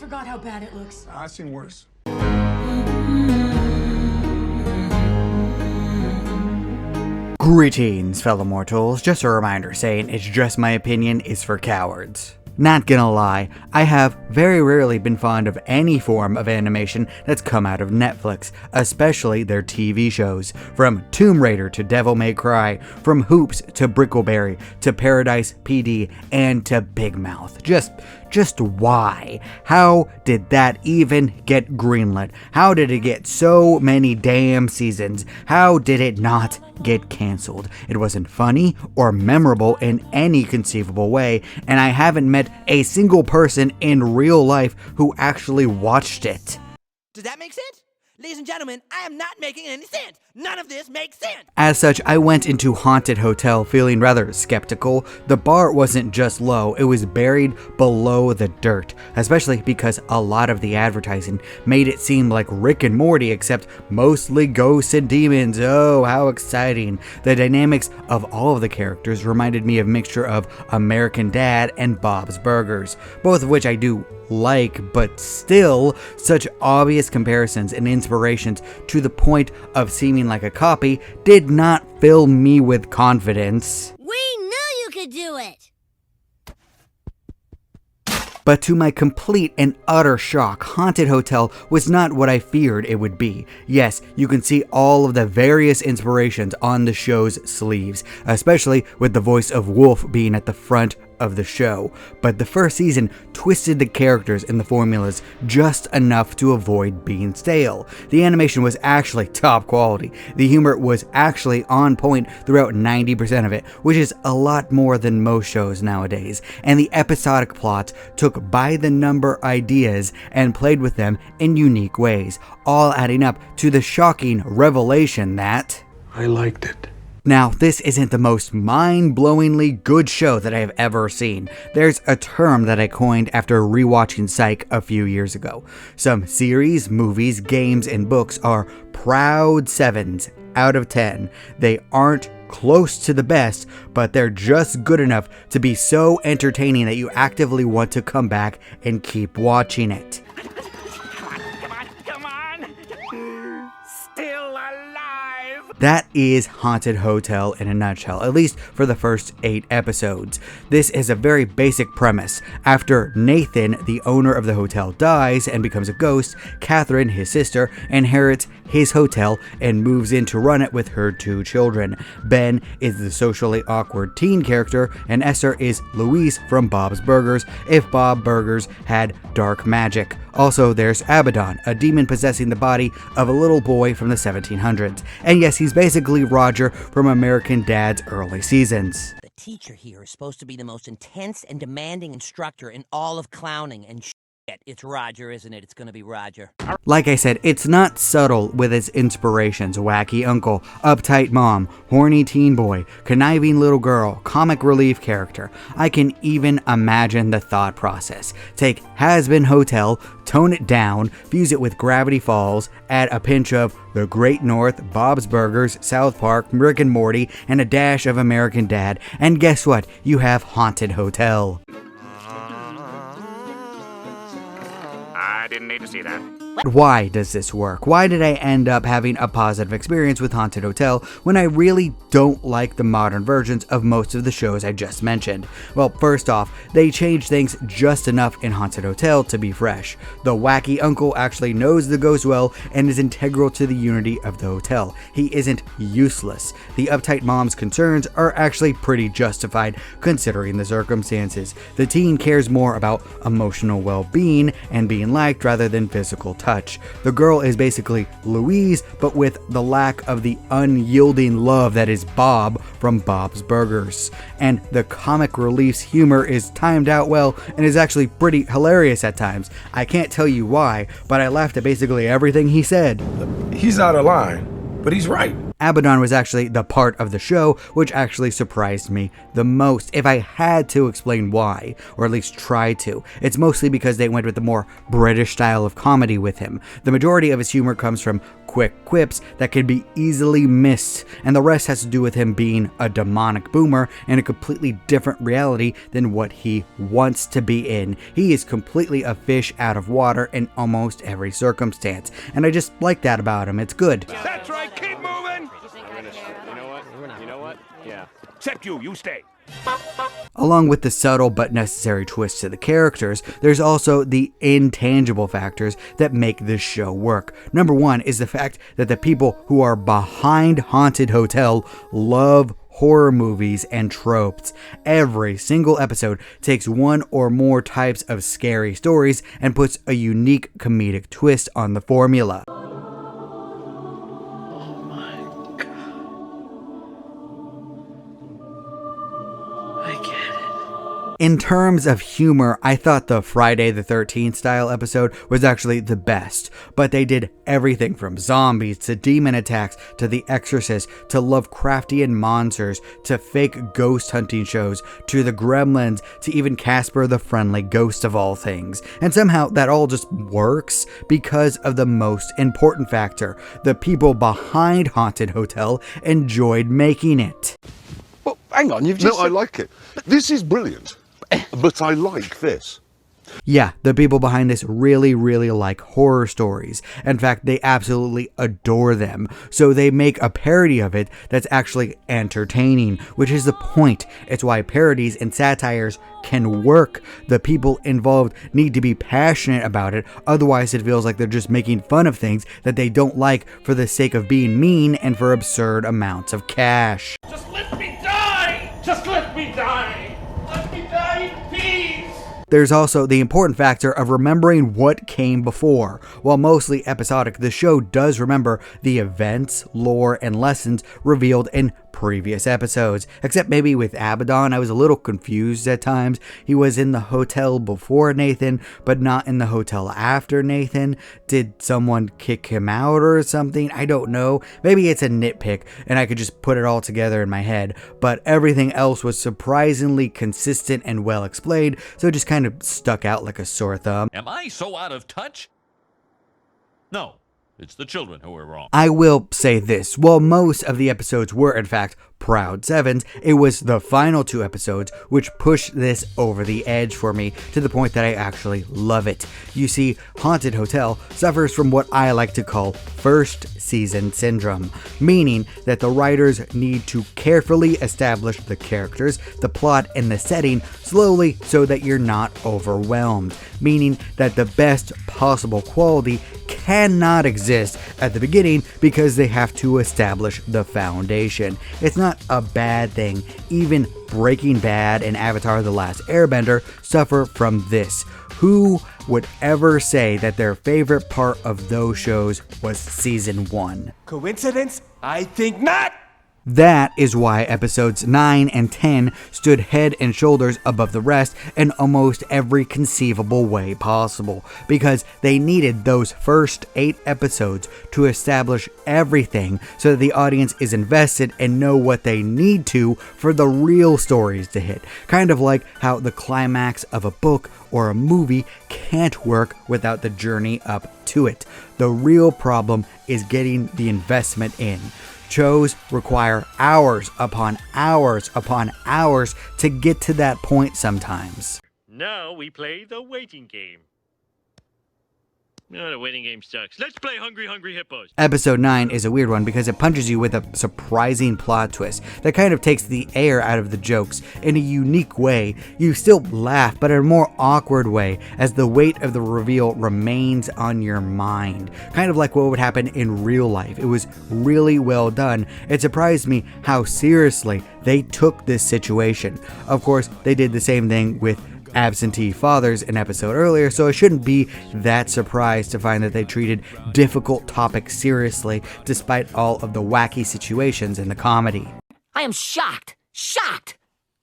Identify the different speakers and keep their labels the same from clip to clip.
Speaker 1: forgot how bad it looks.
Speaker 2: I've seen worse.
Speaker 3: Greetings, fellow mortals. Just a reminder saying it's just my opinion is for cowards. Not gonna lie, I have very rarely been fond of any form of animation that's come out of Netflix, especially their TV shows. From Tomb Raider to Devil May Cry, from Hoops to Brickleberry to Paradise PD and to Big Mouth. Just why? How did that even get greenlit? How did it get so many damn seasons? How did it not get canceled? It wasn't funny or memorable in any conceivable way, and I haven't met a single person in real life who actually watched it.
Speaker 4: Does that make sense? Ladies and gentlemen, I am not making any sense. None of this makes sense.
Speaker 3: As such, I went into Haunted Hotel feeling rather skeptical. The bar wasn't just low, it was buried below the dirt, especially because a lot of the advertising made it seem like Rick and Morty, except mostly ghosts and demons. Oh, how exciting. The dynamics of all of the characters reminded me of a mixture of American Dad and Bob's Burgers, both of which I do like, but still such obvious comparisons and inspirations to the point of seeming like a copy did not fill me with confidence.
Speaker 5: We knew you could do it!
Speaker 3: But to my complete and utter shock, Haunted Hotel was not what I feared it would be. Yes, you can see all of the various inspirations on the show's sleeves, especially with the voice of Wolf being at the front of the show, but the first season twisted the characters and the formulas just enough to avoid being stale. The animation was actually top quality. The humor was actually on point throughout 90% of it, which is a lot more than most shows nowadays, and the episodic plots took by the number ideas and played with them in unique ways, all adding up to the shocking revelation that
Speaker 2: I liked it.
Speaker 3: Now, this isn't the most mind-blowingly good show that I have ever seen. There's a term that I coined after rewatching Psych a few years ago. Some series, movies, games, and books are proud 7s out of 10. They aren't close to the best, but they're just good enough to be so entertaining that you actively want to come back and keep watching it.
Speaker 4: Come on! Still alive!
Speaker 3: That is Haunted Hotel in a nutshell, at least for the first 8 episodes. This is a very basic premise. After Nathan, the owner of the hotel, dies and becomes a ghost, Catherine, his sister, inherits his hotel and moves in to run it with her 2 children. Ben is the socially awkward teen character, and Esther is Louise from Bob's Burgers, if Bob Burgers had dark magic. Also, there's Abaddon, a demon possessing the body of a little boy from the 1700s. And yes, he's basically Roger from American Dad's early seasons.
Speaker 4: The teacher here is supposed to be the most intense and demanding instructor in all of clowning, and it's Roger, isn't it? It's gonna be Roger.
Speaker 3: Like I said, it's not subtle with its inspirations. Wacky uncle, uptight mom, horny teen boy, conniving little girl, comic relief character. I can even imagine the thought process. Take Has-Been Hotel, tone it down, fuse it with Gravity Falls, add a pinch of The Great North, Bob's Burgers, South Park, Rick and Morty, and a dash of American Dad, and guess what? You have Haunted Hotel.
Speaker 6: I didn't need to see that.
Speaker 3: Why does this work? Why did I end up having a positive experience with Haunted Hotel when I really don't like the modern versions of most of the shows I just mentioned? Well, first off, they changed things just enough in Haunted Hotel to be fresh. The wacky uncle actually knows the ghost well and is integral to the unity of the hotel. He isn't useless. The uptight mom's concerns are actually pretty justified considering the circumstances. The teen cares more about emotional well-being and being liked rather than physical touch. The girl is basically Louise, but with the lack of the unyielding love that is Bob from Bob's Burgers. And the comic relief's humor is timed out well and is actually pretty hilarious at times. I can't tell you why, but I laughed at basically everything he said.
Speaker 2: He's out of line, but he's right.
Speaker 3: Abaddon was actually the part of the show which actually surprised me the most. If I had to explain why, or at least try to, it's mostly because they went with the more British style of comedy with him. The majority of his humor comes from quick quips that can be easily missed, and the rest has to do with him being a demonic boomer in a completely different reality than what he wants to be in. He is completely a fish out of water in almost every circumstance, and I just like that about him. It's good.
Speaker 6: That's right, keep moving! You know what? Yeah. Except you stay.
Speaker 3: Along with the subtle but necessary twists to the characters, there's also the intangible factors that make this show work. Number one is the fact that the people who are behind Haunted Hotel love horror movies and tropes. Every single episode takes one or more types of scary stories and puts a unique comedic twist on the formula. In terms of humor, I thought the Friday the 13th style episode was actually the best, but they did everything from zombies to demon attacks to The Exorcist to Lovecraftian monsters to fake ghost hunting shows to the Gremlins to even Casper the Friendly Ghost of all things. And somehow that all just works because of the most important factor. The people behind Haunted Hotel enjoyed making it.
Speaker 1: Well, hang on, you've just...
Speaker 2: No, I like it. This is brilliant, but I like this.
Speaker 3: Yeah, the people behind this really like horror stories. In fact, they absolutely adore them. So they make a parody of it that's actually entertaining, which is the point. It's why parodies and satires can work. The people involved need to be passionate about it. Otherwise, it feels like they're just making fun of things that they don't like for the sake of being mean and for absurd amounts of cash.
Speaker 6: Just let me die! Just let me die! Let me die in peace!
Speaker 3: There's also the important factor of remembering what came before. While mostly episodic, the show does remember the events, lore, and lessons revealed in previous episodes. Except maybe with Abaddon, I was a little confused at times. He was in the hotel before Nathan, but not in the hotel after Nathan. Did someone kick him out or something? I don't know. Maybe it's a nitpick, and I could just put it all together in my head. But everything else was surprisingly consistent and well explained, so it just kind of stuck out like a sore thumb.
Speaker 7: Am I so out of touch? No, it's the children who are wrong.
Speaker 3: I will say this, while most of the episodes were in fact proud sevens, it was the final two episodes which pushed this over the edge for me to the point that I actually love it. You see, Haunted Hotel suffers from what I like to call first season syndrome, meaning that the writers need to carefully establish the characters, the plot, and the setting slowly so that you're not overwhelmed, meaning that the best possible quality cannot exist at the beginning because they have to establish the foundation. It's not a bad thing. Even Breaking Bad and Avatar: The Last Airbender suffer from this. Who would ever say that their favorite part of those shows was season 1?
Speaker 1: Coincidence? I think not!
Speaker 3: That is why episodes 9 and 10 stood head and shoulders above the rest in almost every conceivable way possible, because they needed those first 8 episodes to establish everything so that the audience is invested and know what they need to for the real stories to hit. Kind of like how the climax of a book or a movie can't work without the journey up to it. The real problem is getting the investment in. Shows require hours upon hours upon hours to get to that point sometimes.
Speaker 8: Now we play the waiting game. No, the waiting game sucks. Let's play Hungry Hungry Hippos.
Speaker 3: Episode 9 is a weird one because it punches you with a surprising plot twist that kind of takes the air out of the jokes in a unique way. You still laugh, but in a more awkward way as the weight of the reveal remains on your mind. Kind of like what would happen in real life. It was really well done. It surprised me how seriously they took this situation. Of course, they did the same thing with absentee fathers an episode earlier, so I shouldn't be that surprised to find that they treated difficult topics seriously despite all of the wacky situations in the comedy.
Speaker 4: I am shocked. Shocked!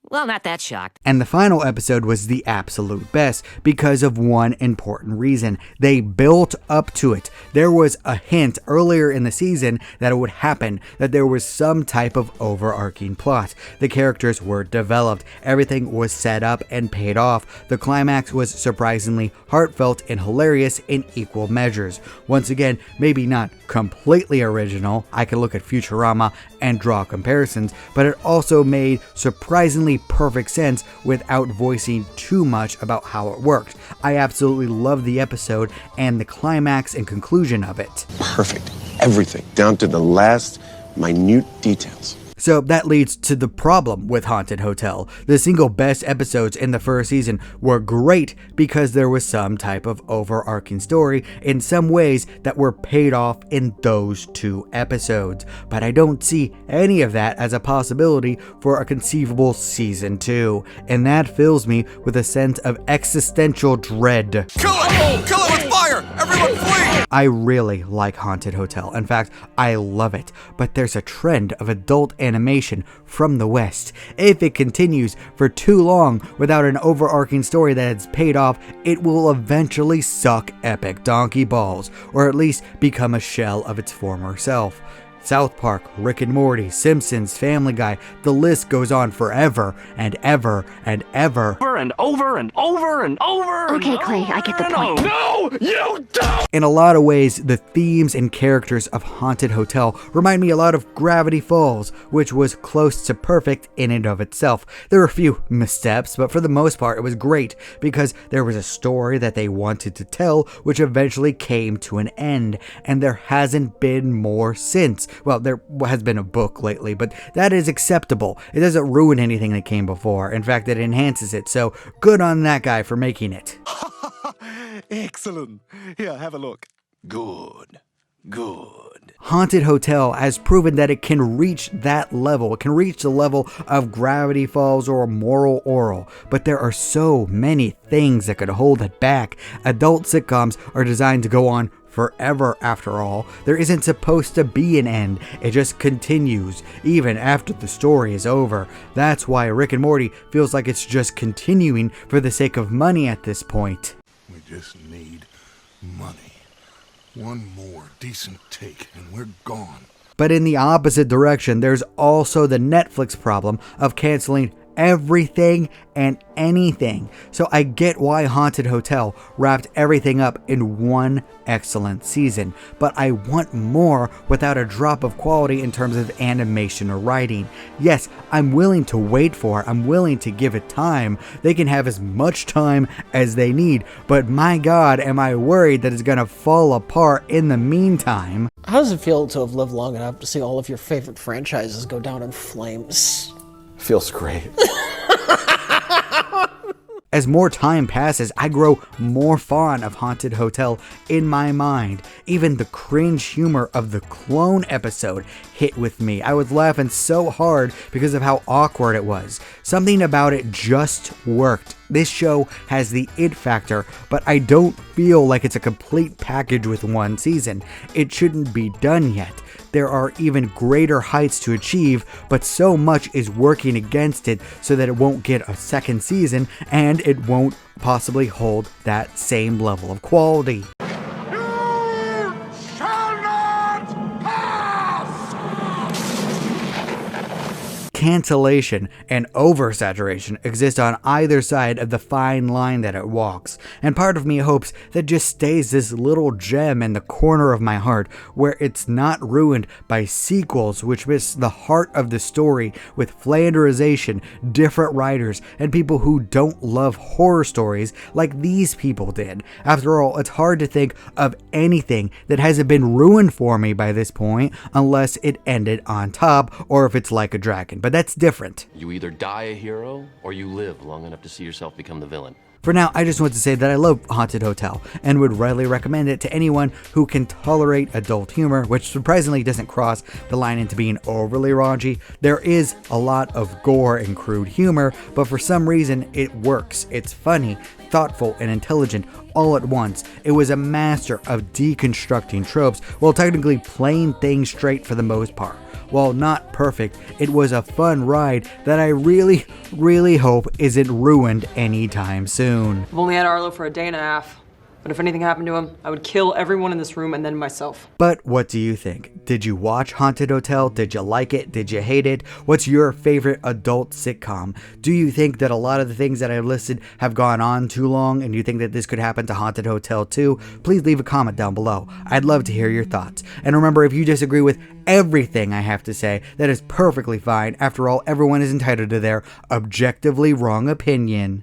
Speaker 4: Well, not that shocked.
Speaker 3: And the final episode was the absolute best because of one important reason. They built up to it. There was a hint earlier in the season that it would happen, that there was some type of overarching plot. The characters were developed. Everything was set up and paid off. The climax was surprisingly heartfelt and hilarious in equal measures. Once again, maybe not completely original. I could look at Futurama and draw comparisons, but it also made surprisingly perfect sense without voicing too much about how it worked. I absolutely loved the episode and the climax and conclusion of it.
Speaker 2: Perfect. Everything, down to the last minute details.
Speaker 3: So that leads to the problem with Haunted Hotel. The single best episodes in the first season were great because there was some type of overarching story in some ways that were paid off in those 2 episodes. But I don't see any of that as a possibility for a conceivable season 2. And that fills me with a sense of existential dread.
Speaker 1: Kill it! Kill it with fire! Everyone flee!
Speaker 3: I really like Haunted Hotel. In fact, I love it. But there's a trend of adult animation from the West. If it continues for too long without an overarching story that has paid off, it will eventually suck epic donkey balls, or at least become a shell of its former self. South Park, Rick and Morty, Simpsons, Family Guy, the list goes on forever and ever and ever.
Speaker 6: Over and over and over and over.
Speaker 5: Okay, Clay, I get the point.
Speaker 6: No, you don't!
Speaker 3: In a lot of ways, the themes and characters of Haunted Hotel remind me a lot of Gravity Falls, which was close to perfect in and of itself. There were a few missteps, but for the most part it was great because there was a story that they wanted to tell which eventually came to an end, and there hasn't been more since. Well, there has been a book lately, but that is acceptable. It doesn't ruin anything that came before. In fact, it enhances it, so good on that guy for making it.
Speaker 1: Excellent. Here, have a look. Good. Good.
Speaker 3: Haunted Hotel has proven that it can reach that level. It can reach the level of Gravity Falls or Moral Oral, but there are so many things that could hold it back. Adult sitcoms are designed to go on forever after all. There isn't supposed to be an end. It just continues, even after the story is over. That's why Rick and Morty feels like it's just continuing for the sake of money at this point.
Speaker 2: We just need money. One more decent take and we're gone.
Speaker 3: But in the opposite direction, there's also the Netflix problem of canceling everything and anything. So I get why Haunted Hotel wrapped everything up in one excellent season, but I want more without a drop of quality in terms of animation or writing. Yes, I'm willing to wait for it. I'm willing to give it time. They can have as much time as they need, but my God, am I worried that it's gonna fall apart in the meantime.
Speaker 9: How does it feel to have lived long enough to see all of your favorite franchises go down in flames?
Speaker 1: Feels great.
Speaker 3: As more time passes, I grow more fond of Haunted Hotel in my mind. Even the cringe humor of the clone episode hit with me. I was laughing so hard because of how awkward it was. Something about it just worked. This show has the it factor, but I don't feel like it's a complete package with one season. It shouldn't be done yet. There are even greater heights to achieve, but so much is working against it so that it won't get a second season and it won't possibly hold that same level of quality. Cancellation and oversaturation exist on either side of the fine line that it walks, and part of me hopes that just stays this little gem in the corner of my heart where it's not ruined by sequels which miss the heart of the story with flanderization, different writers, and people who don't love horror stories like these people did. After all, it's hard to think of anything that hasn't been ruined for me by this point unless it ended on top or if it's like a dragon. But that's different.
Speaker 10: You either die a hero or you live long enough to see yourself become the villain.
Speaker 3: For now, I just want to say that I love Haunted Hotel and would readily recommend it to anyone who can tolerate adult humor, which surprisingly doesn't cross the line into being overly raunchy. There is a lot of gore and crude humor, but for some reason it works. It's funny, thoughtful, and intelligent all at once. It was a master of deconstructing tropes while technically playing things straight for the most part. while not perfect, it was a fun ride that I really hope isn't ruined anytime soon.
Speaker 11: I've only had Arlo for a day and a half. But if anything happened to him, I would kill everyone in this room and then myself.
Speaker 3: But what do you think? Did you watch Haunted Hotel? Did you like it? Did you hate it? What's your favorite adult sitcom? Do you think that a lot of the things that I listed have gone on too long and you think that this could happen to Haunted Hotel too? Please leave a comment down below. I'd love to hear your thoughts. And remember, if you disagree with everything I have to say, that is perfectly fine. After all, everyone is entitled to their objectively wrong opinion.